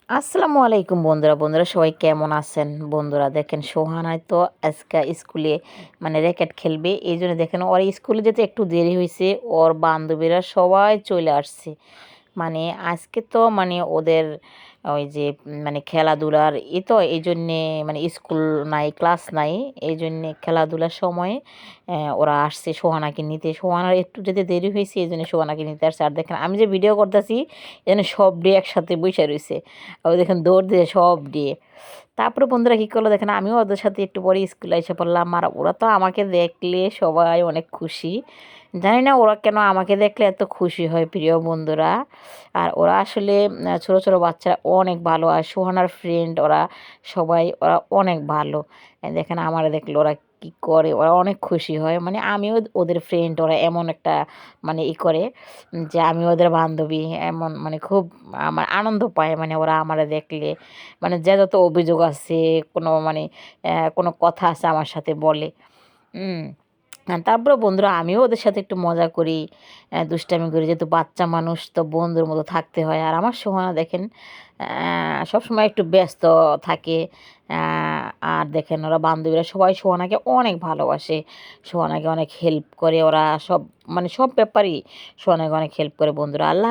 আসসালামু আলাইকুম বন্ধুরা। বন্ধুরা সবাই কেমন আছেন? বন্ধুরা দেখেন সোহানায় তো আজকে স্কুলে মানে র্যাকেট খেলবে। এই জন্য দেখেন ওর স্কুলে যেতে একটু দেরি হয়েছে। ওর বান্ধবীরা সবাই চলে আসছে। মানে আজকে তো মানে ওদের ওই যে মানে খেলাধুলার তো এই জন্যে মানে স্কুল নাই, ক্লাস নাই, এই জন্যে খেলাধুলার সময় ওরা আসছে সোহানাকে নিতে। সোহানার একটু যেতে দেরি হয়েছে, এই জন্য সোহানাকে নিতে আসছে। আর দেখেন আমি যে ভিডিও করতেছি এখানে সব দিয়ে একসাথে বসে রয়েছে। ওই দেখেন দৌড় দিয়ে সব দিয়ে। তারপরে বন্ধুরা কী করলো দেখেন, আমিও ওদের সাথে একটু পরে স্কুলে এসে পড়লাম। আর ওরা তো আমাকে দেখলে সবাই অনেক খুশি। জানি না ওরা কেন আমাকে দেখলে এত খুশি হয় প্রিয় বন্ধুরা। আর ওরা আসলে ছোট ছোট বাচ্চারা অনেক ভালো। আর সোহানার ফ্রেন্ড ওরা সবাই ওরা অনেক ভালো। দেখেন আমার দেখলে ওরা কি করে, ওরা অনেক খুশি হয়। মানে আমিও ওদের ফ্রেন্ড, ওরা এমন একটা মানে করে যে আমি ওদের বান্ধবী, এমন মানে খুব আমার আনন্দ পায় মানে ওরা আমারে দেখলে। মানে যে যত অভিযোগ আছে, কোনো মানে কোনো কথা আছে আমার সাথে বলে। হুম। তারপরে বন্ধুরা আমিও ওদের সাথে একটু মজা করি, দুষ্টামি করি, যেহেতু বাচ্চা মানুষ তো বন্ধুর মতো থাকতে হয়। আর আমার সোহানা দেখেন সবসময় একটু ব্যস্ত থাকে। আর দেখেন ওরা বান্ধবীরা সবাই সোহানাকে অনেক ভালোবাসে, সোহানাকে অনেক হেল্প করে ওরা সব, মানে সব ব্যাপারই সোহানাকে অনেক হেল্প করে বন্ধুরা। আল্লাহ